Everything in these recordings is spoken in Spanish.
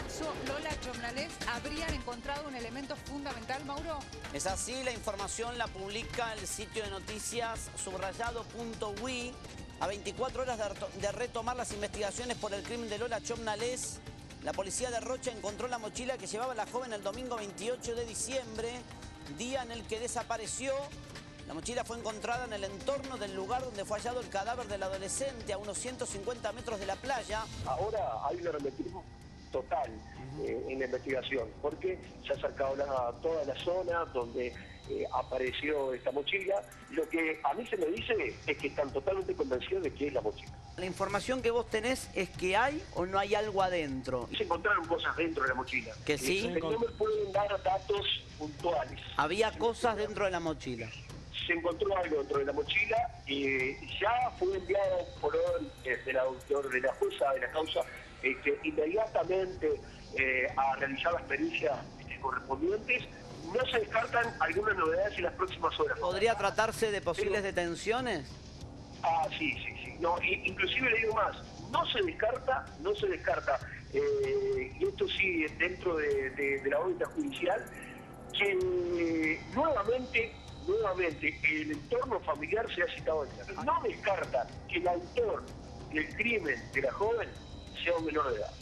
caso Lola Chomnalés habrían encontrado un elemento fundamental, Mauro. Es así, la información la publica el sitio de noticias subrayado.ui. A 24 horas de retomar las investigaciones por el crimen de Lola Chomnalés, la policía de Rocha encontró la mochila que llevaba la joven el domingo 28 de diciembre, día en el que desapareció. La mochila fue encontrada en el entorno del lugar donde fue hallado el cadáver del adolescente, a unos 150 metros de la playa. Ahora hay un hermetismo total en la investigación, porque se ha acercado toda la zona donde apareció esta mochila. Lo que a mí se me dice es que están totalmente convencidos de que es la mochila. La información que vos tenés es que hay o no hay algo adentro. Se encontraron cosas dentro de la mochila. ¿Que sí? No me pueden dar datos puntuales. Había cosas dentro de la mochila. Se encontró algo dentro de la mochila y ya fue enviado por orden del autor de la jueza de la causa inmediatamente a realizar las pericias correspondientes. No se descartan algunas novedades en las próximas horas. ¿Podría tratarse de posibles detenciones? Sí. No, inclusive le digo más, no se descarta, y esto sí dentro de la órbita judicial, que nuevamente el entorno familiar se ha citado en el. No descarta que el autor del crimen de la joven sea un menor de edad.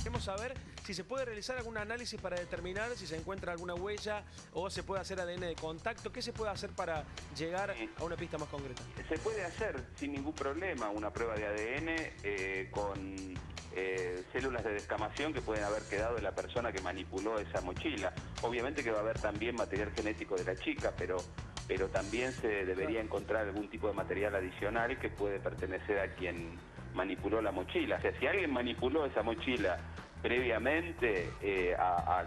Queremos saber si se puede realizar algún análisis para determinar si se encuentra alguna huella o se puede hacer ADN de contacto. ¿Qué se puede hacer para llegar a una pista más concreta? Se puede hacer sin ningún problema una prueba de ADN con células de descamación que pueden haber quedado de la persona que manipuló esa mochila. Obviamente que va a haber también material genético de la chica, pero también se debería encontrar algún tipo de material adicional que puede pertenecer a quien manipuló la mochila. O sea, si alguien manipuló esa mochila previamente a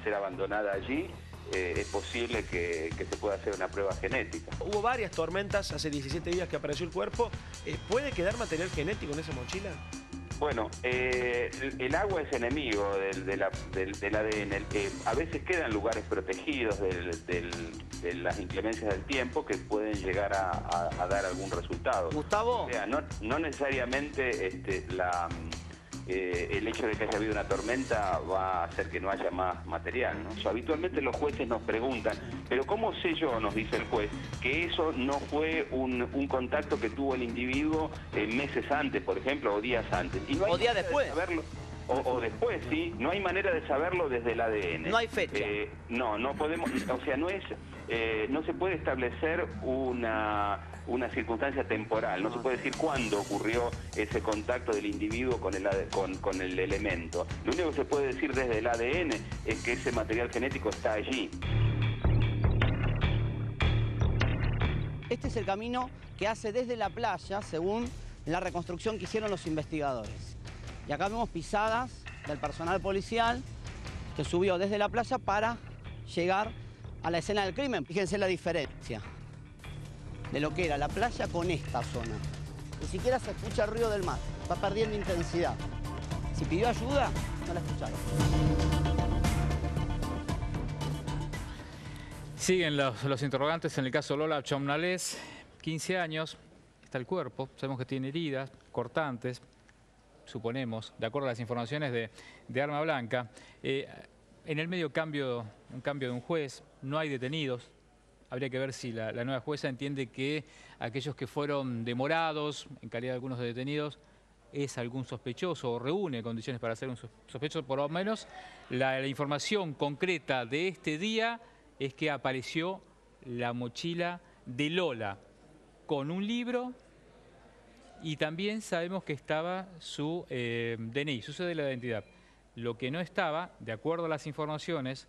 ser abandonada allí, es posible que se pueda hacer una prueba genética. Hubo varias tormentas, hace 17 días que apareció el cuerpo. ¿Puede quedar material genético en esa mochila? Bueno, el agua es enemigo del ADN. A veces quedan lugares protegidos de las inclemencias del tiempo que pueden llegar a dar algún resultado. Gustavo. O sea, no necesariamente el hecho de que haya habido una tormenta va a hacer que no haya más material, ¿no? O sea, habitualmente los jueces nos preguntan, pero ¿cómo sé yo, nos dice el juez, que eso no fue un contacto que tuvo el individuo meses antes, por ejemplo, o días antes? Y no hay o días después. De saberlo. O después, sí. No hay manera de saberlo desde el ADN. No hay fecha. No podemos, o sea, no se puede establecer una circunstancia temporal. No se puede decir cuándo ocurrió ese contacto del individuo con el elemento. Lo único que se puede decir desde el ADN es que ese material genético está allí. Este es el camino que hace desde la playa, según la reconstrucción que hicieron los investigadores. Y acá vemos pisadas del personal policial que subió desde la playa para llegar a la escena del crimen. Fíjense la diferencia de lo que era la playa con esta zona. Ni siquiera se escucha el ruido del mar, va perdiendo intensidad. Si pidió ayuda, no la escucharon. Siguen los interrogantes en el caso Lola Chomnalés, 15 años, está el cuerpo, sabemos que tiene heridas cortantes, suponemos, de acuerdo a las informaciones de Arma Blanca. En el medio un cambio de un juez, no hay detenidos. Habría que ver si la nueva jueza entiende que aquellos que fueron demorados, en calidad de algunos de detenidos, es algún sospechoso o reúne condiciones para ser un sospechoso. Por lo menos la información concreta de este día es que apareció la mochila de Lola con un libro. Y también sabemos que estaba su DNI, su cédula de identidad. Lo que no estaba, de acuerdo a las informaciones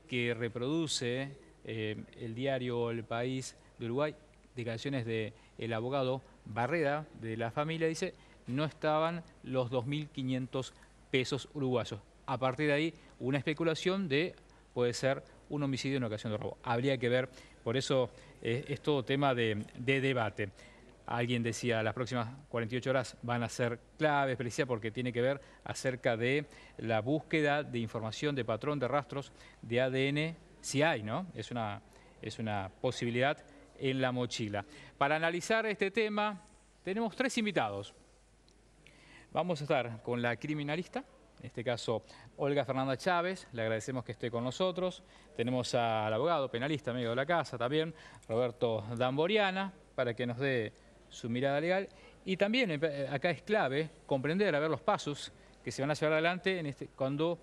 que reproduce el diario El País de Uruguay, declaraciones del abogado Barreda de la familia, dice, no estaban los 2.500 pesos uruguayos. A partir de ahí, una especulación de, puede ser, un homicidio en ocasión de robo. Habría que ver, por eso es todo tema de debate. Alguien decía, las próximas 48 horas van a ser claves, precisa, porque tiene que ver acerca de la búsqueda de información de patrón de rastros de ADN, si hay, ¿no? Es una posibilidad en la mochila. Para analizar este tema tenemos tres invitados. Vamos a estar con la criminalista, en este caso Olga Fernanda Chávez, le agradecemos que esté con nosotros. Tenemos al abogado penalista, amigo de la casa también, Roberto Damboriana, para que nos dé su mirada legal. Y también acá es clave comprender, a ver los pasos que se van a llevar adelante cuando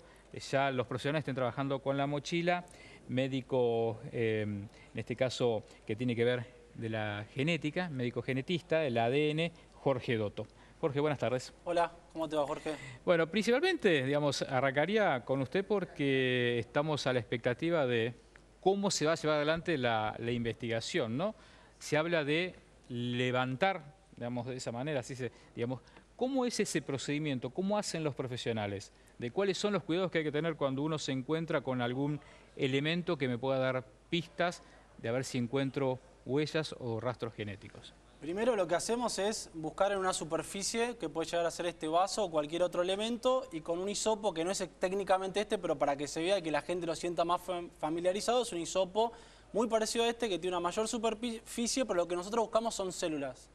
ya los profesionales estén trabajando con la mochila, médico, en este caso que tiene que ver de la genética, médico genetista, del ADN, Jorge Dotto. Jorge, buenas tardes. Hola, ¿cómo te va, Jorge? Bueno, principalmente, digamos, arrancaría con usted porque estamos a la expectativa de cómo se va a llevar adelante la investigación, ¿no? Se habla de levantar, digamos, de esa manera, así se, digamos, ¿cómo es ese procedimiento? ¿Cómo hacen los profesionales? ¿De cuáles son los cuidados que hay que tener cuando uno se encuentra con algún elemento que me pueda dar pistas de a ver si encuentro huellas o rastros genéticos? Primero lo que hacemos es buscar en una superficie que puede llegar a ser este vaso o cualquier otro elemento y con un hisopo que no es técnicamente este, pero para que se vea y que la gente lo sienta más familiarizado, es un hisopo muy parecido a este que tiene una mayor superficie, pero lo que nosotros buscamos son células.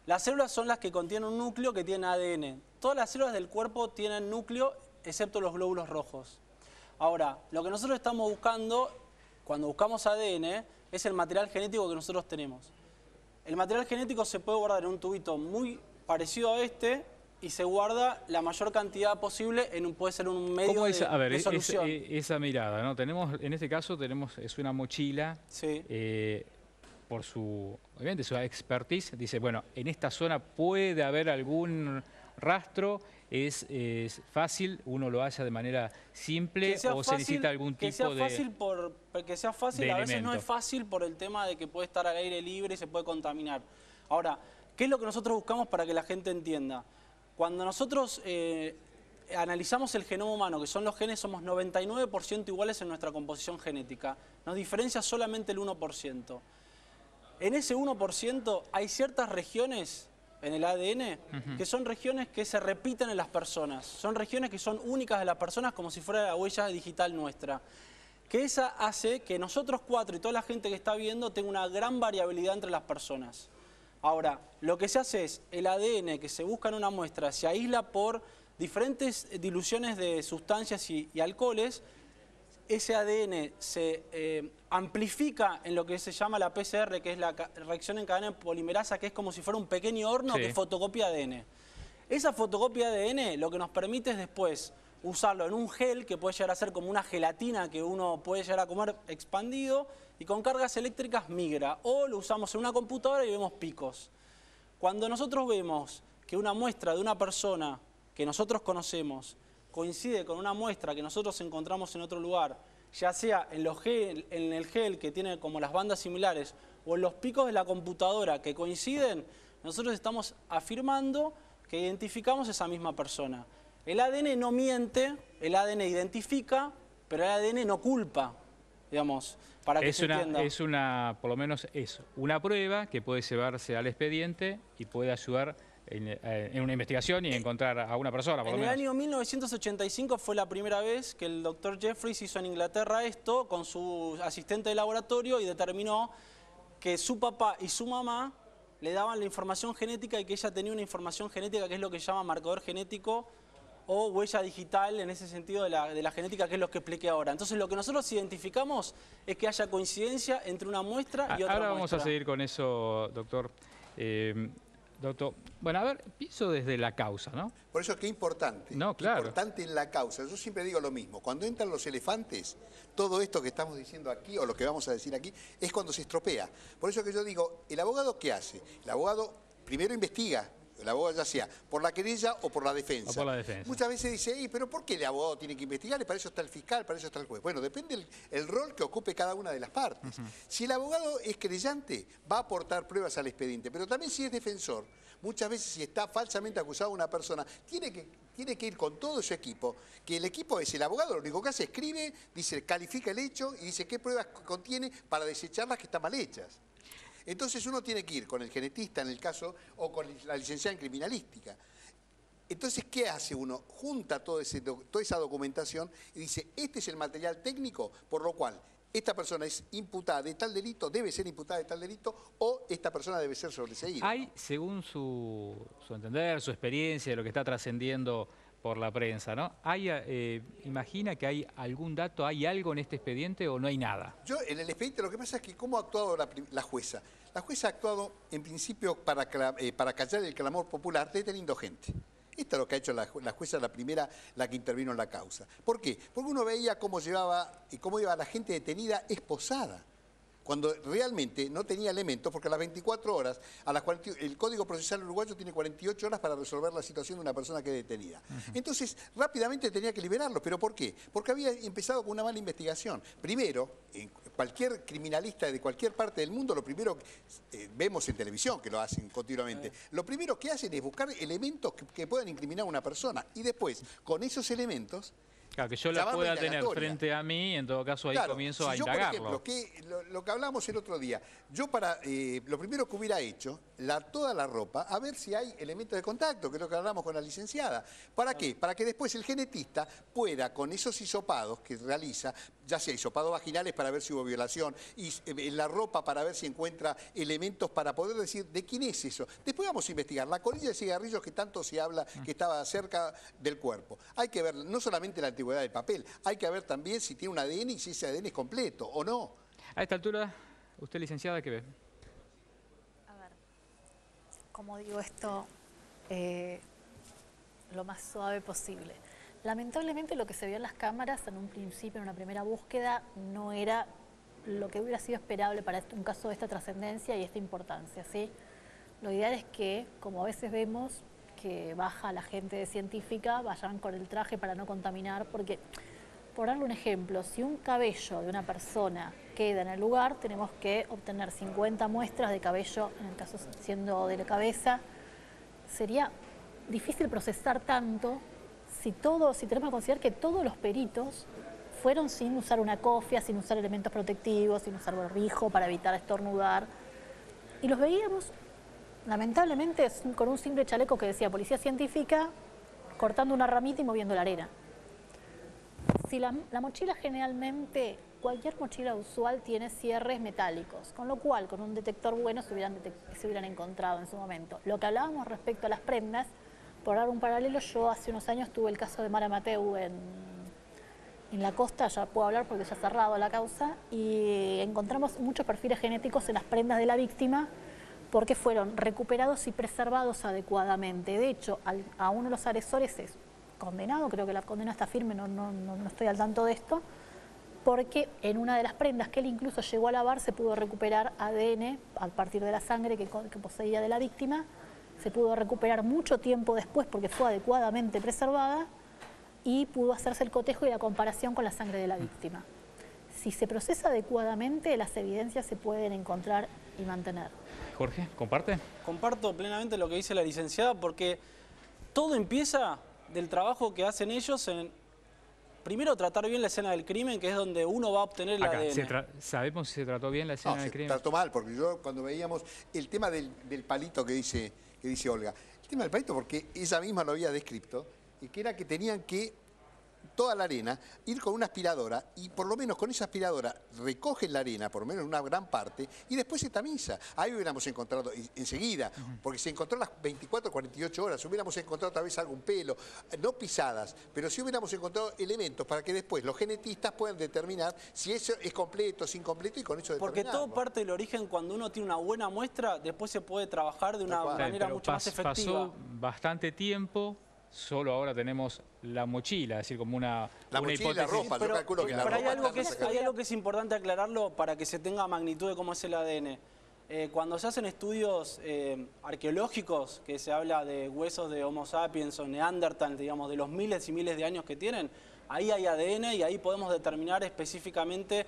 Las células son las que contienen un núcleo que tiene ADN. Todas las células del cuerpo tienen núcleo, excepto los glóbulos rojos. Ahora, lo que nosotros estamos buscando, cuando buscamos ADN, es el material genético que nosotros tenemos. El material genético se puede guardar en un tubito muy parecido a este y se guarda la mayor cantidad posible puede ser un medio ¿Cómo es? de, a ver, de solución. esa mirada, ¿no? En este caso es una mochila, Sí. Por obviamente su expertise, dice, bueno, en esta zona puede haber algún rastro, es fácil, uno lo halla de manera simple o se necesita algún tipo que sea fácil, a veces no es fácil por el tema de que puede estar al aire libre y se puede contaminar. Ahora, ¿qué es lo que nosotros buscamos para que la gente entienda? Cuando nosotros analizamos el genoma humano, que son los genes, somos 99% iguales en nuestra composición genética. Nos diferencia solamente el 1%. En ese 1% hay ciertas regiones en el ADN que son regiones que se repiten en las personas. Son regiones que son únicas de las personas como si fuera la huella digital nuestra. Que esa hace que nosotros cuatro y toda la gente que está viendo tenga una gran variabilidad entre las personas. Ahora, lo que se hace es el ADN que se busca en una muestra, se aísla por diferentes diluciones de sustancias y alcoholes. Ese ADN se amplifica en lo que se llama la PCR, que es la reacción en cadena polimerasa, que es como si fuera un pequeño horno que fotocopia ADN. Esa fotocopia de ADN lo que nos permite es después usarlo en un gel que puede llegar a ser como una gelatina que uno puede llegar a comer expandido y con cargas eléctricas migra. O lo usamos en una computadora y vemos picos. Cuando nosotros vemos que una muestra de una persona que nosotros conocemos coincide con una muestra que nosotros encontramos en otro lugar, ya sea en el gel que tiene como las bandas similares o en los picos de la computadora que coinciden, nosotros estamos afirmando que identificamos esa misma persona. El ADN no miente, el ADN identifica, pero el ADN no culpa, digamos, para que se entienda. Por lo menos es una prueba que puede llevarse al expediente y puede ayudar en una investigación y encontrar a una persona, por lo menos. En el año 1985 fue la primera vez que el doctor Jeffries hizo en Inglaterra esto con su asistente de laboratorio y determinó que su papá y su mamá le daban la información genética y que ella tenía una información genética que es lo que se llama marcador genético o huella digital en ese sentido de la genética, que es lo que expliqué ahora. Entonces lo que nosotros identificamos es que haya coincidencia entre una muestra y otra. Ahora vamos a seguir con eso, doctor. Doctor, bueno, a ver, pienso desde la causa, ¿no? Por eso, qué importante. No, claro. Importante en la causa. Yo siempre digo lo mismo. Cuando entran los elefantes, todo esto que estamos diciendo aquí, o lo que vamos a decir aquí, es cuando se estropea. Por eso que yo digo, ¿el abogado qué hace? El abogado primero investiga. El abogado ya sea por la querella o por la defensa. O por la defensa. Muchas veces dice, pero ¿por qué el abogado tiene que investigar? Y para eso está el fiscal, para eso está el juez. Bueno, depende el rol que ocupe cada una de las partes. Si el abogado es querellante, va a aportar pruebas al expediente. Pero también si es defensor, muchas veces si está falsamente acusado una persona, tiene que ir con todo su equipo, que el equipo es el abogado, lo único que hace, escribe, dice, califica el hecho y dice qué pruebas contiene para desechar las que están mal hechas. Entonces uno tiene que ir con el genetista en el caso o con la licenciada en criminalística. Entonces, ¿qué hace uno? Junta toda esa documentación y dice, este es el material técnico, por lo cual esta persona es imputada de tal delito, debe ser imputada de tal delito, o esta persona debe ser sobreseída. ¿Hay, según su entender, su experiencia, lo que está trascendiendo por la prensa, ¿no? ¿Imagina que hay algún dato, hay algo en este expediente o no hay nada? Yo, en el expediente, lo que pasa es que cómo ha actuado la jueza. La jueza ha actuado, en principio, para callar el clamor popular, deteniendo gente. Esto es lo que ha hecho la jueza, la primera, la que intervino en la causa. ¿Por qué? Porque uno veía cómo iba la gente detenida esposada, cuando realmente no tenía elementos, porque a las 24 horas, el Código Procesal Uruguayo tiene 48 horas para resolver la situación de una persona que es detenida. Entonces, rápidamente tenía que liberarlo. ¿Pero por qué? Porque había empezado con una mala investigación. Primero, cualquier criminalista de cualquier parte del mundo, lo primero que vemos en televisión, que lo hacen continuamente, lo primero que hacen es buscar elementos que puedan incriminar a una persona. Y después, con esos elementos... Claro, que yo la pueda tener frente a mí, en todo caso ahí comienzo a indagarlo. Por ejemplo, lo que hablamos el otro día, yo lo primero que hubiera hecho, toda la ropa, a ver si hay elementos de contacto, que es lo que hablamos con la licenciada. ¿Para qué? Para que después el genetista pueda, con esos hisopados que realiza, ya sea hisopados vaginales para ver si hubo violación, y en la ropa para ver si encuentra elementos para poder decir de quién es eso. Después vamos a investigar la colilla de cigarrillos que tanto se habla que estaba cerca del cuerpo. Hay que ver no solamente la antigüedad del papel, hay que ver también si tiene un ADN y si ese ADN es completo o no. A esta altura, usted, licenciada, ¿qué ve? A ver, como digo esto, lo más suave posible. Lamentablemente lo que se vio en las cámaras en un principio, en una primera búsqueda, no era lo que hubiera sido esperable para un caso de esta trascendencia y esta importancia, ¿sí? Lo ideal es que, como a veces vemos, que baja la gente científica, vayan con el traje para no contaminar, porque, por darle un ejemplo, si un cabello de una persona queda en el lugar, tenemos que obtener 50 muestras de cabello, en el caso siendo de la cabeza. Sería difícil procesar tanto si tenemos que considerar que todos los peritos fueron sin usar una cofia, sin usar elementos protectivos, sin usar barbijo para evitar estornudar. Y los veíamos, lamentablemente, con un simple chaleco que decía policía científica, cortando una ramita y moviendo la arena. Si la mochila generalmente, cualquier mochila usual tiene cierres metálicos, con lo cual con un detector bueno se hubieran encontrado en su momento. Lo que hablábamos respecto a las prendas, por dar un paralelo, yo hace unos años tuve el caso de Mara Mateu en la costa, ya puedo hablar porque ya ha cerrado la causa, y encontramos muchos perfiles genéticos en las prendas de la víctima porque fueron recuperados y preservados adecuadamente. De hecho, a uno de los agresores es condenado, creo que la condena está firme, no estoy al tanto de esto, porque en una de las prendas que él incluso llegó a lavar se pudo recuperar ADN a partir de la sangre que poseía de la víctima, se pudo recuperar mucho tiempo después porque fue adecuadamente preservada y pudo hacerse el cotejo y la comparación con la sangre de la víctima. Si se procesa adecuadamente, las evidencias se pueden encontrar y mantener. Jorge, ¿comparte? Comparto plenamente lo que dice la licenciada, porque todo empieza del trabajo que hacen ellos en, primero, tratar bien la escena del crimen, que es donde uno va a obtener el ADN. ¿Sabemos si se trató bien la escena del crimen? Se trató mal, porque yo cuando veíamos el tema del palito que dice Olga, el tema del palito porque ella misma lo había descrito, y que era que tenían que toda la arena, ir con una aspiradora y por lo menos con esa aspiradora recogen la arena, por lo menos una gran parte, y después se tamiza. Ahí hubiéramos encontrado enseguida, porque se encontró las 24, 48 horas, hubiéramos encontrado tal vez algún pelo, no pisadas, pero sí hubiéramos encontrado elementos para que después los genetistas puedan determinar si eso es completo, es incompleto y con eso porque todo parte del origen. Cuando uno tiene una buena muestra, después se puede trabajar de una manera mucho más efectiva. Pasó bastante tiempo. Solo ahora tenemos la mochila, es decir, como una mochila y la ropa, yo calculo que la ropa. Hay algo que es importante aclararlo para que se tenga magnitud de cómo es el ADN. Cuando se hacen estudios arqueológicos, que se habla de huesos de Homo sapiens o Neandertal, digamos, de los miles y miles de años que tienen, ahí hay ADN y ahí podemos determinar específicamente,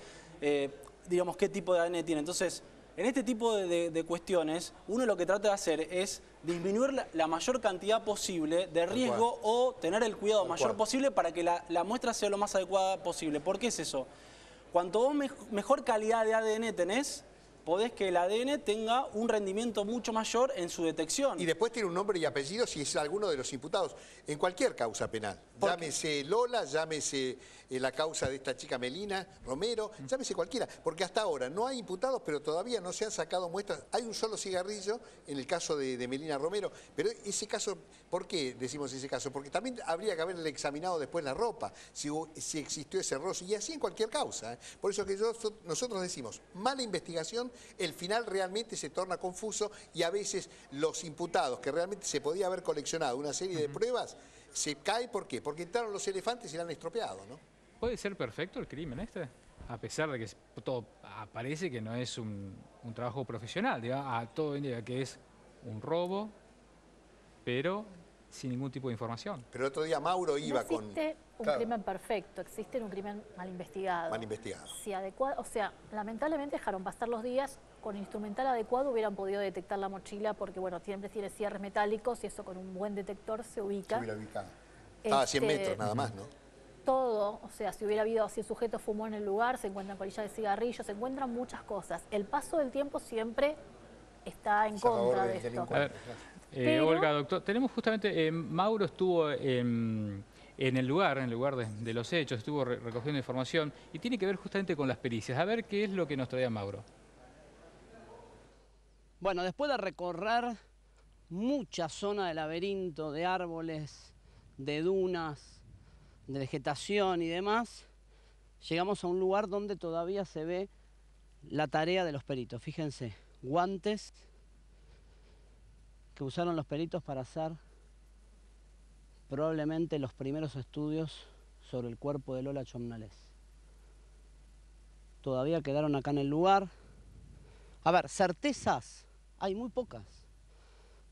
digamos, qué tipo de ADN tiene. Entonces, en este tipo de cuestiones, uno lo que trata de hacer es disminuir la mayor cantidad posible de riesgo o tener el cuidado mayor posible para que la muestra sea lo más adecuada posible. ¿Por qué es eso? Cuanto vos mejor calidad de ADN tenés, podés que el ADN tenga un rendimiento mucho mayor en su detección. Y después tiene un nombre y apellido si es alguno de los imputados, en cualquier causa penal. Llámese Lola, llámese la causa de esta chica Melina Romero, llámese cualquiera, porque hasta ahora no hay imputados, pero todavía no se han sacado muestras. Hay un solo cigarrillo en el caso de Melina Romero, pero ese caso, ¿por qué decimos ese caso? Porque también habría que haberle examinado después la ropa, si existió ese roce, y así en cualquier causa, ¿eh? Por eso que nosotros decimos, mala investigación, el final realmente se torna confuso y a veces los imputados, que realmente se podía haber coleccionado una serie de pruebas, se cae, ¿por qué? Porque entraron los elefantes y la han estropeado, ¿no? ¿Puede ser perfecto el crimen este? A pesar de que todo parece que no es un trabajo profesional, digamos, a todo indica que es un robo, pero sin ningún tipo de información. Pero el otro día Mauro iba con... No existe un crimen perfecto, existe un crimen mal investigado. Mal investigado. Si adecuado, o sea, lamentablemente dejaron pasar los días, con instrumental adecuado hubieran podido detectar la mochila porque, bueno, siempre tiene cierres metálicos y eso con un buen detector se ubica. Se hubiera ubicado. Estaba a 100 metros nada más, ¿no? Todo, o sea, si el sujeto fumó en el lugar, se encuentran colillas de cigarrillo, se encuentran muchas cosas. El paso del tiempo siempre está en contra de esto. A ver, Olga, doctor, tenemos justamente, Mauro estuvo en el lugar de los hechos, estuvo recogiendo información y tiene que ver justamente con las pericias. A ver qué es lo que nos traía Mauro. Bueno, después de recorrer mucha zona de laberinto, de árboles, de dunas, de vegetación y demás, llegamos a un lugar donde todavía se ve la tarea de los peritos. Fíjense, guantes que usaron los peritos para hacer probablemente los primeros estudios sobre el cuerpo de Lola Chomnales. Todavía quedaron acá en el lugar. A ver, certezas, hay muy pocas.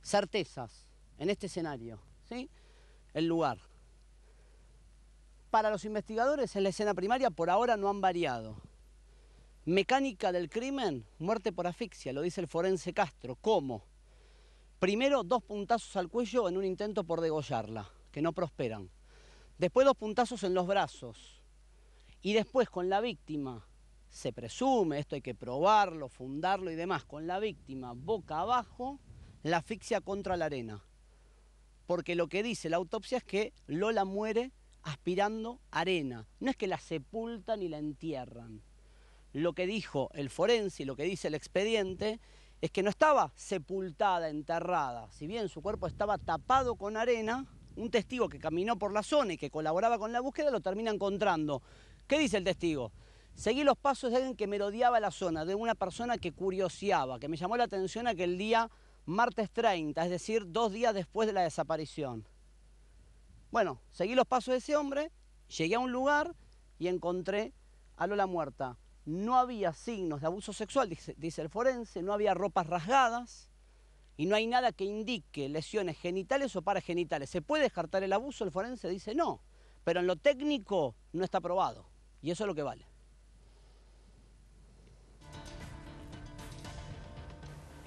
Certezas en este escenario, ¿sí? El lugar. Para los investigadores en la escena primaria por ahora no han variado. Mecánica del crimen, muerte por asfixia, lo dice el forense Castro. ¿Cómo? Primero 2 puntazos al cuello en un intento por degollarla, que no prosperan. Después 2 puntazos en los brazos. Y después con la víctima, se presume, esto hay que probarlo, fundarlo y demás, con la víctima boca abajo, la asfixia contra la arena. Porque lo que dice la autopsia es que Lola muere aspirando arena. No es que la sepultan y la entierran. Lo que dijo el forense y lo que dice el expediente es que no estaba sepultada, enterrada. Si bien su cuerpo estaba tapado con arena, un testigo que caminó por la zona y que colaboraba con la búsqueda lo termina encontrando. ¿Qué dice el testigo? Seguí los pasos de alguien que merodeaba la zona, de una persona que curioseaba, que me llamó la atención aquel día martes 30, es decir, 2 días después de la desaparición. Bueno, seguí los pasos de ese hombre, llegué a un lugar y encontré a Lola muerta. No había signos de abuso sexual, dice el forense, no había ropas rasgadas y no hay nada que indique lesiones genitales o paragenitales. ¿Se puede descartar el abuso? El forense dice no, pero en lo técnico no está probado y eso es lo que vale.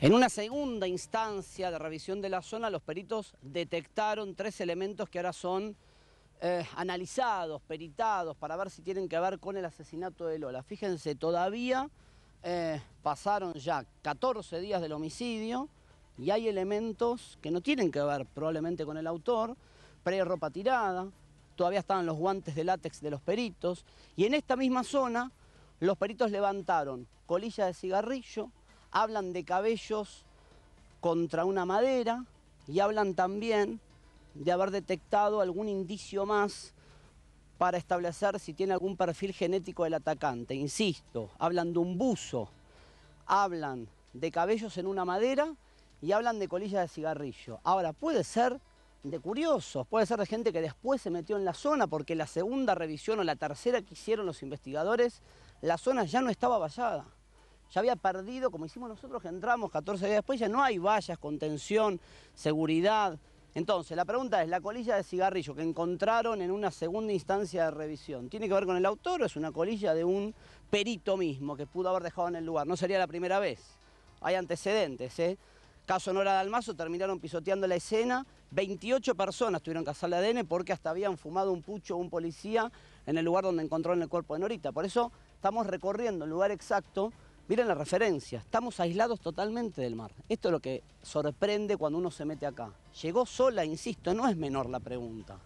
En una segunda instancia de revisión de la zona, los peritos detectaron 3 elementos que ahora son analizados, peritados, para ver si tienen que ver con el asesinato de Lola. Fíjense, todavía pasaron ya 14 días del homicidio y hay elementos que no tienen que ver probablemente con el autor, ropa tirada, todavía estaban los guantes de látex de los peritos y en esta misma zona los peritos levantaron colilla de cigarrillo, hablan de cabellos contra una madera y hablan también de haber detectado algún indicio más para establecer si tiene algún perfil genético del atacante. Insisto, hablan de un buzo, hablan de cabellos en una madera y hablan de colillas de cigarrillo. Ahora, puede ser de curiosos, puede ser de gente que después se metió en la zona porque la segunda revisión o la tercera que hicieron los investigadores, la zona ya no estaba vallada. Ya había perdido, como hicimos nosotros que entramos 14 días después, ya no hay vallas, contención, seguridad. Entonces, la pregunta es, ¿la colilla de cigarrillo que encontraron en una segunda instancia de revisión tiene que ver con el autor o es una colilla de un perito mismo que pudo haber dejado en el lugar? No sería la primera vez. Hay antecedentes, ¿eh? Caso Nora Dalmazo, terminaron pisoteando la escena. 28 personas tuvieron que hacerle ADN porque hasta habían fumado un pucho un policía en el lugar donde encontraron el cuerpo de Norita. Por eso estamos recorriendo el lugar exacto Miren la referencia, estamos aislados totalmente del mar. Esto es lo que sorprende cuando uno se mete acá. Llegó sola, insisto, no es menor la pregunta.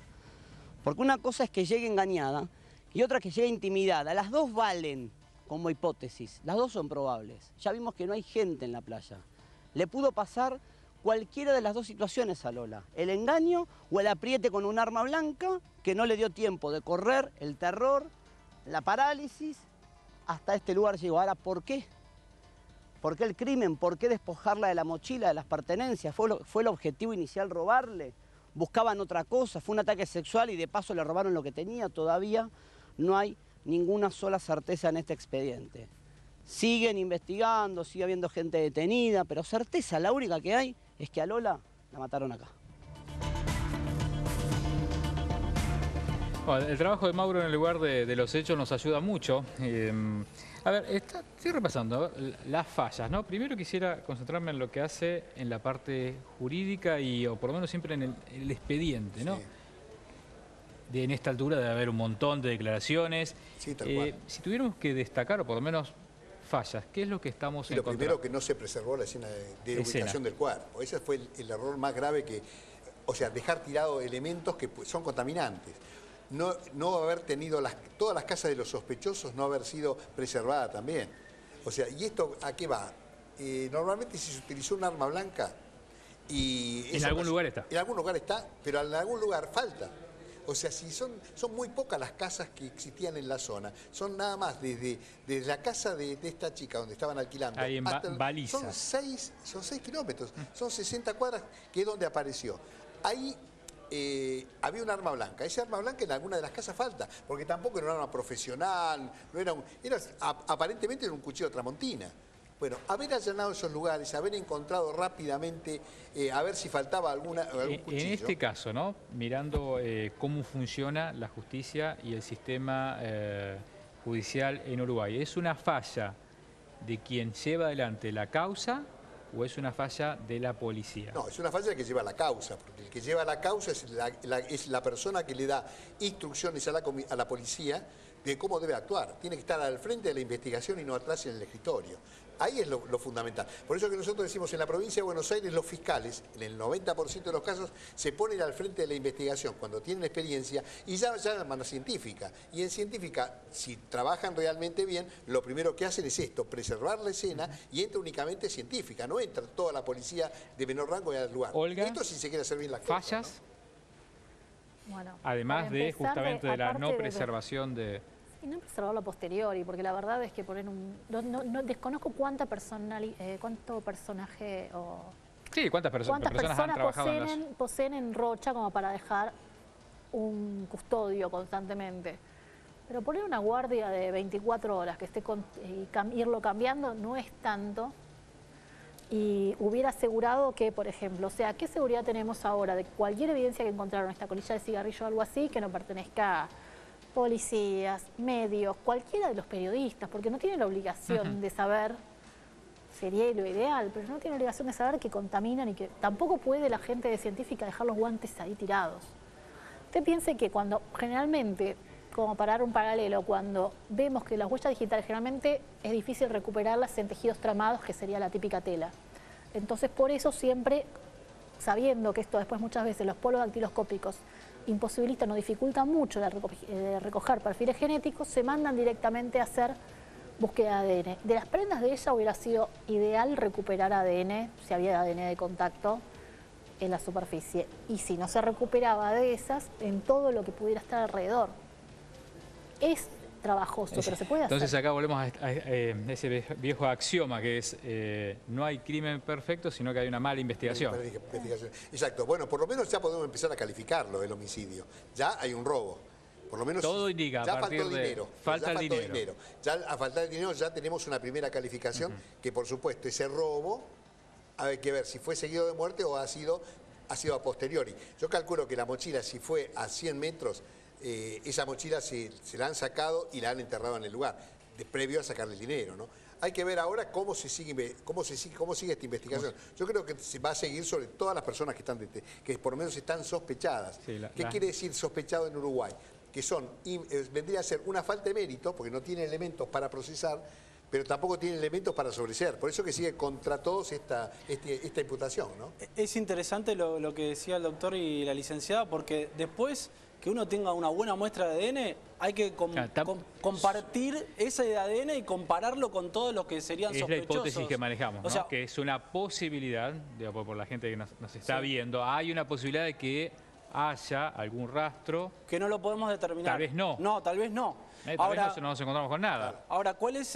Porque una cosa es que llegue engañada y otra que llegue intimidada. Las dos valen como hipótesis, las dos son probables. Ya vimos que no hay gente en la playa. Le pudo pasar cualquiera de las dos situaciones a Lola. El engaño o el apriete con un arma blanca que no le dio tiempo de correr, el terror, la parálisis. Hasta este lugar llegó. Ahora, ¿por qué? ¿Por qué el crimen? ¿Por qué despojarla de la mochila, de las pertenencias? ¿Fue el objetivo inicial robarle? ¿Buscaban otra cosa? ¿Fue un ataque sexual y de paso le robaron lo que tenía? Todavía no hay ninguna sola certeza en este expediente. Siguen investigando, sigue habiendo gente detenida, pero certeza, la única que hay es que a Lola la mataron acá. Bueno, el trabajo de Mauro en el lugar de los hechos nos ayuda mucho. A ver, estoy repasando las fallas, ¿no? Primero quisiera concentrarme en lo que hace en la parte jurídica o por lo menos siempre en el expediente, ¿no? Sí. En esta altura debe haber un montón de declaraciones. Sí, tal cual. Si tuviéramos que destacar, o por lo menos fallas, ¿qué es lo que estamos encontrando? Lo primero, que no se preservó la escena de ubicación del cuerpo. Ese fue el error más grave o sea, dejar tirados elementos que son contaminantes. No haber tenido todas las casas de los sospechosos, no haber sido preservada también. O sea, ¿y esto a qué va? Normalmente si se utilizó un arma blanca y... En algún lugar está. En algún lugar está, pero en algún lugar falta. O sea, si son muy pocas las casas que existían en la zona. Son nada más desde la casa de esta chica donde estaban alquilando. Ahí en Balizas. Son 6 kilómetros, son 60 cuadras, que es donde apareció. Ahí había un arma blanca. Ese arma blanca en alguna de las casas falta, porque tampoco era un arma profesional, aparentemente era un cuchillo tramontina. Bueno, haber allanado esos lugares, haber encontrado rápidamente, a ver si faltaba algún cuchillo. En este caso, ¿no? Mirando cómo funciona la justicia y el sistema judicial en Uruguay, ¿es una falla de quien lleva adelante la causa o es una falla de la policía? No, es una falla que lleva la causa, porque el que lleva la causa es la persona que le da instrucciones a la policía de cómo debe actuar. Tiene que estar al frente de la investigación y no atrás en el escritorio. Ahí es lo fundamental. Por eso que nosotros decimos en la provincia de Buenos Aires, los fiscales, en el 90% de los casos, se ponen al frente de la investigación cuando tienen experiencia y ya llaman a científica. Y en científica, si trabajan realmente bien, lo primero que hacen es esto, preservar la escena, y entra únicamente científica, no entra toda la policía de menor rango al lugar. Olga, esto si se quiere hacer bien las cosas. ¿Fallas? ¿No? Bueno, además de justamente de la no preservación de... Y no preservarlo a posteriori, porque la verdad es que poner no desconozco cuánto personaje o... Sí, cuántas personas han trabajado poseen en Rocha como para dejar un custodio constantemente. Pero poner una guardia de 24 horas que esté irlo cambiando no es tanto. Y hubiera asegurado que, por ejemplo, o sea, ¿qué seguridad tenemos ahora de cualquier evidencia que encontraron, esta colilla de cigarrillo o algo así, que no pertenezca a policías, medios, cualquiera de los periodistas? Porque no tienen la obligación de saber, sería lo ideal, pero no tienen la obligación de saber que contaminan y que tampoco puede la gente de científica dejar los guantes ahí tirados. Usted piense que cuando generalmente, como para dar un paralelo, cuando vemos que las huellas digitales generalmente es difícil recuperarlas en tejidos tramados, que sería la típica tela. Entonces, por eso siempre, sabiendo que esto después muchas veces los polos dactiloscópicos imposibilitan o dificultan mucho recoger perfiles genéticos, se mandan directamente a hacer búsqueda de ADN. De las prendas de ella hubiera sido ideal recuperar ADN, si había ADN de contacto en la superficie. Y si no se recuperaba de esas, en todo lo que pudiera estar alrededor. Es trabajoso, pero se puede hacer. Entonces acá volvemos a ese viejo axioma que es no hay crimen perfecto, sino que hay una mala investigación. Exacto. Bueno, por lo menos ya podemos empezar a calificarlo, el homicidio. Ya hay un robo. Por lo menos todo indica, ya a partir faltó dinero. Falta el dinero. Ya a falta de dinero ya tenemos una primera calificación que, por supuesto, ese robo hay que ver si fue seguido de muerte o ha sido a posteriori. Yo calculo que la mochila, si fue a 100 metros, esa mochila se la han sacado y la han enterrado en el lugar, previo a sacarle el dinero, ¿no? Hay que ver ahora cómo sigue esta investigación. Yo creo que se va a seguir sobre todas las personas que por lo menos están sospechadas. Sí, ¿Qué quiere decir sospechado en Uruguay? Que vendría a ser una falta de mérito, porque no tiene elementos para procesar, pero tampoco tiene elementos para sobreseer. Por eso que sigue contra todos esta imputación, ¿no? Es interesante lo que decía el doctor y la licenciada, porque después que uno tenga una buena muestra de ADN, hay que compartir ese ADN y compararlo con todos los que serían sospechosos. Es la hipótesis que manejamos, ¿no? O sea, que es una posibilidad, digamos, por la gente que nos está viendo, hay una posibilidad de que haya algún rastro. Que no lo podemos determinar. Tal vez no. No, tal vez no. Tal vez no nos encontramos con nada. Ahora, ¿cuáles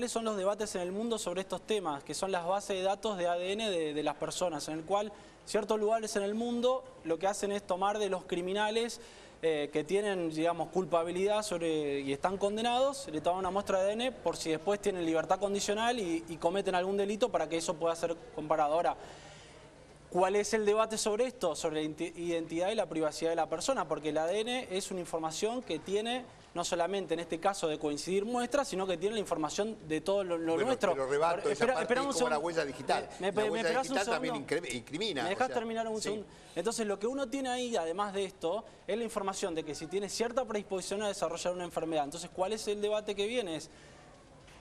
son los debates en el mundo sobre estos temas? Que son las bases de datos de ADN de las personas, en el cual ciertos lugares en el mundo lo que hacen es tomar de los criminales que tienen, digamos, culpabilidad y están condenados, le toman una muestra de ADN por si después tienen libertad condicional y cometen algún delito para que eso pueda ser comparado. Ahora, ¿cuál es el debate sobre esto? Sobre la identidad y la privacidad de la persona, porque el ADN es una información que tiene, no solamente en este caso de coincidir muestras, sino que tiene la información de todo lo nuestro. Pero rebato esa parte como la huella digital. La huella digital también incrimina. ¿Me dejás terminar un segundo? Entonces, lo que uno tiene ahí, además de esto, es la información de que si tiene cierta predisposición a desarrollar una enfermedad. Entonces, ¿cuál es el debate que viene?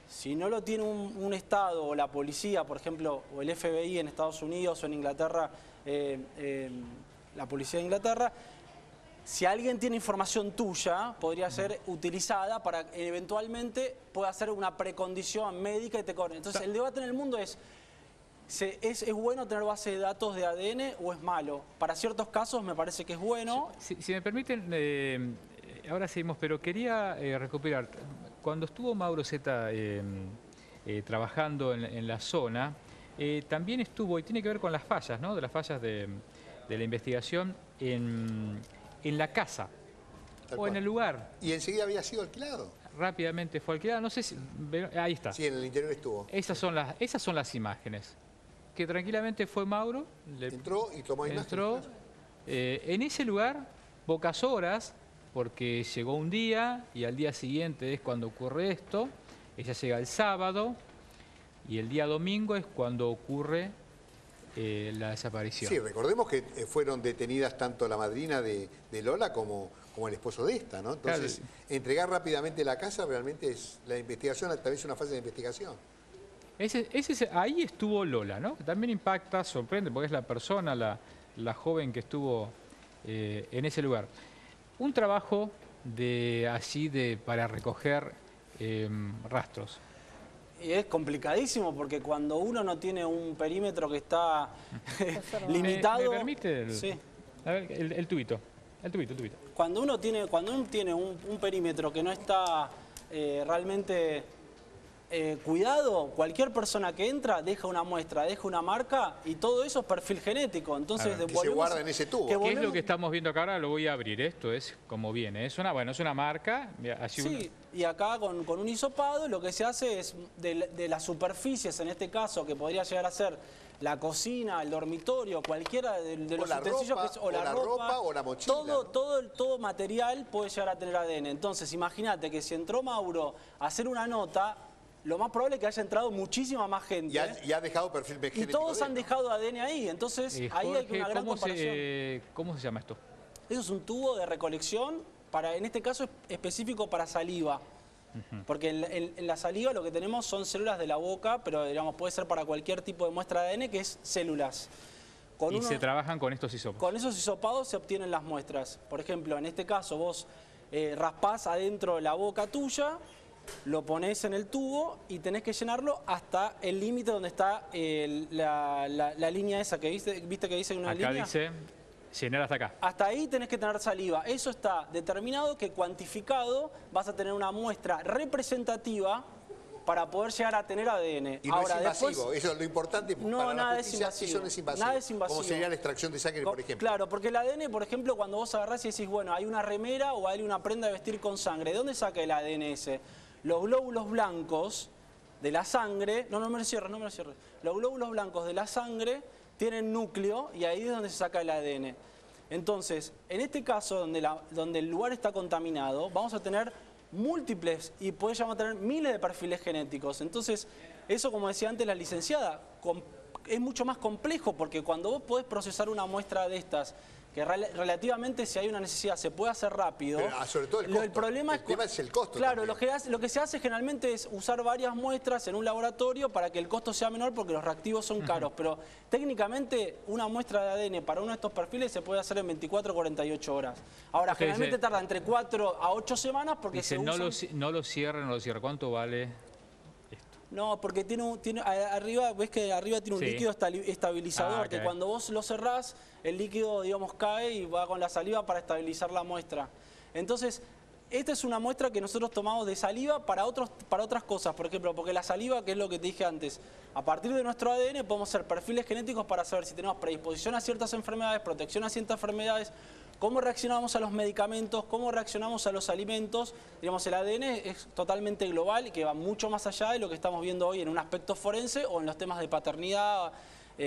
Si no lo tiene un Estado o la policía, por ejemplo, o el FBI en Estados Unidos o en Inglaterra, la policía de Inglaterra, si alguien tiene información tuya, podría ser utilizada para eventualmente pueda hacer una precondición médica y te corre. Entonces, el debate en el mundo ¿es bueno tener base de datos de ADN o es malo? Para ciertos casos me parece que es bueno. Si me permiten, ahora seguimos, pero quería recuperar. Cuando estuvo Mauro Zeta trabajando en la zona, también estuvo, y tiene que ver con las fallas, ¿no? De las fallas de la investigación en la casa o en el lugar. Y enseguida había sido alquilado. Rápidamente fue alquilado, no sé si... Ahí está. Sí, en el interior estuvo. Esas son las imágenes. Que tranquilamente fue Mauro. Entró y tomó imágenes. Entró en ese lugar, pocas horas, porque llegó un día y al día siguiente es cuando ocurre esto. Ella llega el sábado y el día domingo es cuando ocurre la desaparición. Sí, recordemos que fueron detenidas tanto la madrina de Lola como el esposo de esta, ¿no? Entonces, claro, entregar rápidamente la casa realmente es la investigación, tal vez una fase de investigación. Ahí estuvo Lola, ¿no? Que también impacta, sorprende, porque es la persona, la joven que estuvo en ese lugar. Un trabajo para recoger rastros. Y es complicadísimo porque cuando uno no tiene un perímetro que está limitado... ¿Me permite? Sí. A ver, el tubito. El tubito. Cuando uno tiene un perímetro que no está realmente cuidado, cualquier persona que entra deja una muestra, deja una marca y todo eso es perfil genético. Entonces, que se guarda en ese tubo. ¿Qué es lo que estamos viendo acá? Ahora lo voy a abrir. Esto es como viene. Es una marca. Así sí, y acá con un hisopado lo que se hace es de las superficies, en este caso, que podría llegar a ser la cocina, el dormitorio, cualquiera de los utensilios, o la ropa o la mochila. Todo material puede llegar a tener ADN. Entonces, imagínate que si entró Mauro a hacer una nota, lo más probable es que haya entrado muchísima más gente. Y ha dejado perfil genético. Y todos han dejado ADN ahí. Entonces, ahí hay una gran comparación. ¿Cómo se llama esto? Eso es un tubo de recolección, en este caso específico para saliva. Porque en la saliva lo que tenemos son células de la boca, pero digamos puede ser para cualquier tipo de muestra de ADN, que es células. Se trabajan con estos hisopados. Con esos hisopados se obtienen las muestras. Por ejemplo, en este caso vos raspás adentro de la boca tuya, lo pones en el tubo y tenés que llenarlo hasta el límite donde está la línea esa que viste que dice una línea. Acá dice llenar hasta acá. Hasta ahí tenés que tener saliva. Eso está determinado que cuantificado vas a tener una muestra representativa para poder llegar a tener ADN. Y no ahora, es invasivo, después, eso es lo importante. No, para nada la justicia, es invasivo. Eso no es invasivo. Nada es invasivo. Como sería la extracción de sangre, por ejemplo. Claro, porque el ADN, por ejemplo, cuando vos agarrás y decís, bueno, hay una remera o hay una prenda de vestir con sangre, ¿de dónde saca el ADN ese? Los glóbulos blancos de la sangre, no me lo cierres. Los glóbulos blancos de la sangre tienen núcleo y ahí es donde se saca el ADN. Entonces, en este caso, donde el lugar está contaminado, vamos a tener múltiples y podemos llegar a tener miles de perfiles genéticos. Entonces, eso, como decía antes la licenciada, es mucho más complejo porque cuando vos podés procesar una muestra de estas que relativamente si hay una necesidad se puede hacer rápido. Pero, sobre todo el costo. El problema es el costo. Claro, lo que se hace generalmente es usar varias muestras en un laboratorio para que el costo sea menor porque los reactivos son caros. Pero técnicamente una muestra de ADN para uno de estos perfiles se puede hacer en 24 o 48 horas. Ahora, generalmente tarda entre 4 a 8 semanas porque dice, no lo cierre. ¿Cuánto vale? No, porque arriba, ves que arriba tiene un líquido estabilizador, que cuando vos lo cerrás, el líquido, digamos, cae y va con la saliva para estabilizar la muestra. Entonces, esta es una muestra que nosotros tomamos de saliva para otras cosas, por ejemplo, porque la saliva, que es lo que te dije antes, a partir de nuestro ADN podemos hacer perfiles genéticos para saber si tenemos predisposición a ciertas enfermedades, protección a ciertas enfermedades, cómo reaccionamos a los medicamentos, cómo reaccionamos a los alimentos. Digamos, el ADN es totalmente global y que va mucho más allá de lo que estamos viendo hoy en un aspecto forense o en los temas de paternidad,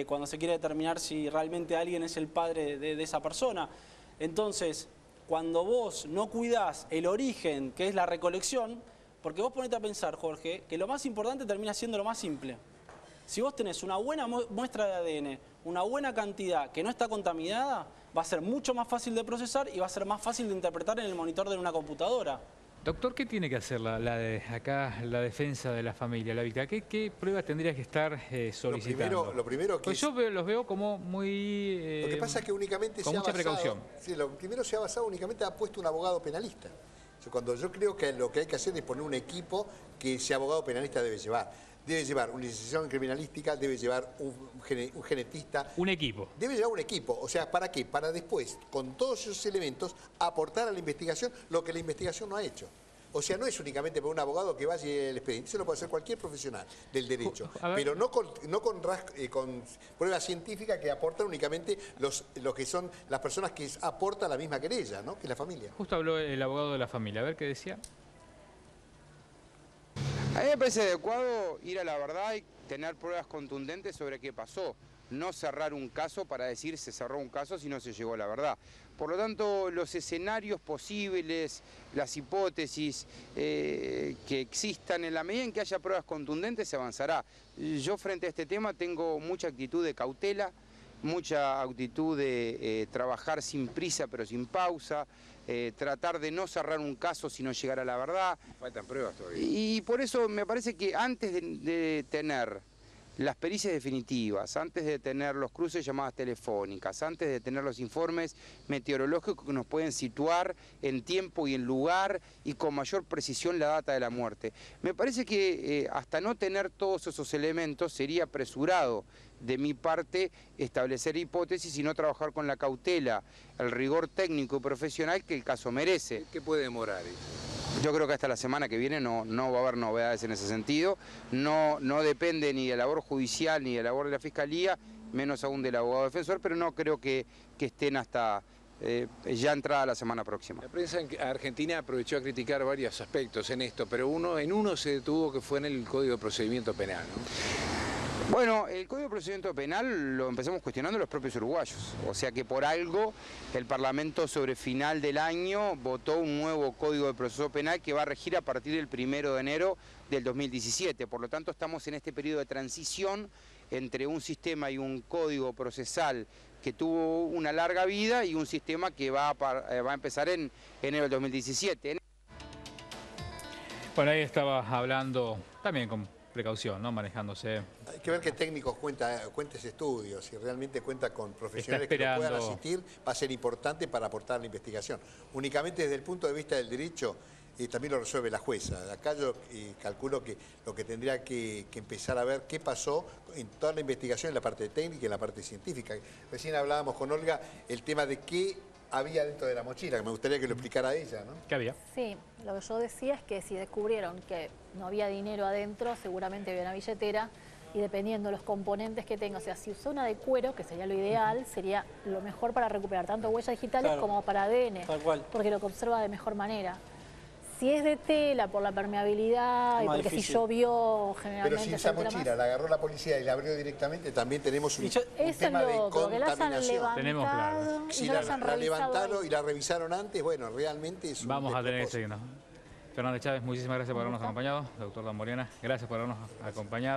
cuando se quiere determinar si realmente alguien es el padre de esa persona. Entonces, cuando vos no cuidás el origen, que es la recolección, porque vos ponete a pensar, Jorge, que lo más importante termina siendo lo más simple. Si vos tenés una buena muestra de ADN, una buena cantidad que no está contaminada, va a ser mucho más fácil de procesar y va a ser más fácil de interpretar en el monitor de una computadora. Doctor, ¿qué tiene que hacer la defensa de la familia, la víctima? ¿Qué pruebas tendría que estar solicitando? Lo primero que pues yo los veo como muy... lo que pasa es que únicamente con mucha precaución. Sí, lo primero se ha basado únicamente, ha puesto un abogado penalista. Cuando yo creo que lo que hay que hacer es poner un equipo que ese abogado penalista debe llevar. Debe llevar una licenciación en criminalística, debe llevar un genetista. Un equipo. Debe llevar un equipo. O sea, ¿para qué? Para después, con todos esos elementos, aportar a la investigación lo que la investigación no ha hecho. O sea, no es únicamente para un abogado que vaya el expediente, eso lo puede hacer cualquier profesional del derecho. Pero no con pruebas científicas que aportan únicamente los que son las personas que aportan la misma querella, ¿no? Que es la familia. Justo habló el abogado de la familia. A ver qué decía. A mí me parece adecuado ir a la verdad y tener pruebas contundentes sobre qué pasó. No cerrar un caso para decir se cerró un caso si no se llegó a la verdad. Por lo tanto, los escenarios posibles, las hipótesis que existan, en la medida en que haya pruebas contundentes se avanzará. Yo frente a este tema tengo mucha actitud de cautela, mucha actitud de trabajar sin prisa pero sin pausa, tratar de no cerrar un caso si no llegar a la verdad. Faltan pruebas todavía. Y por eso me parece que antes de tener las pericias definitivas, antes de tener los cruces de llamadas telefónicas, antes de tener los informes meteorológicos que nos pueden situar en tiempo y en lugar y con mayor precisión la data de la muerte. Me parece que hasta no tener todos esos elementos sería apresurado de mi parte establecer hipótesis y no trabajar con la cautela, el rigor técnico y profesional que el caso merece. ¿Qué puede demorar eso? Yo creo que hasta la semana que viene no va a haber novedades en ese sentido. No depende ni de la labor judicial ni de la labor de la Fiscalía, menos aún del abogado defensor, pero no creo que estén hasta ya entrada la semana próxima. La prensa argentina aprovechó a criticar varios aspectos en esto, pero en uno se detuvo, que fue en el Código de Procedimiento Penal, ¿no? Bueno, el Código de Procedimiento Penal lo empezamos cuestionando los propios uruguayos. O sea que por algo el Parlamento sobre final del año votó un nuevo Código de Proceso Penal que va a regir a partir del 1 de enero del 2017. Por lo tanto, estamos en este periodo de transición entre un sistema y un código procesal que tuvo una larga vida y un sistema que va a empezar en enero del 2017. Bueno, ahí estaba hablando también con precaución, ¿no? Manejándose. Hay que ver qué técnicos cuenta ese estudio, si realmente cuenta con profesionales que lo puedan asistir, va a ser importante para aportar a la investigación. Únicamente desde el punto de vista del derecho, también lo resuelve la jueza. Acá yo calculo que lo que tendría que empezar a ver qué pasó en toda la investigación, en la parte técnica y en la parte científica. Recién hablábamos con Olga el tema de qué había dentro de la mochila, que me gustaría que lo explicara ella, ¿no? ¿Qué había? Sí, lo que yo decía es que si descubrieron que no había dinero adentro, seguramente había una billetera y dependiendo de los componentes que tenga, o sea, si usó una de cuero, que sería lo ideal, sería lo mejor para recuperar tanto huellas digitales como para ADN, tal cual, porque lo conserva de mejor manera. Si es de tela, por la permeabilidad y porque difícil. Si llovió, generalmente... Pero si esa mochila la agarró la policía y la abrió directamente, también tenemos un tema de contaminación. Tenemos claro. Si la levantaron y la revisaron antes, bueno, realmente es un Vamos a tener que seguirnos. Fernández Chávez, muchísimas gracias por habernos acompañado. Doctor Damoriana, gracias por habernos acompañado.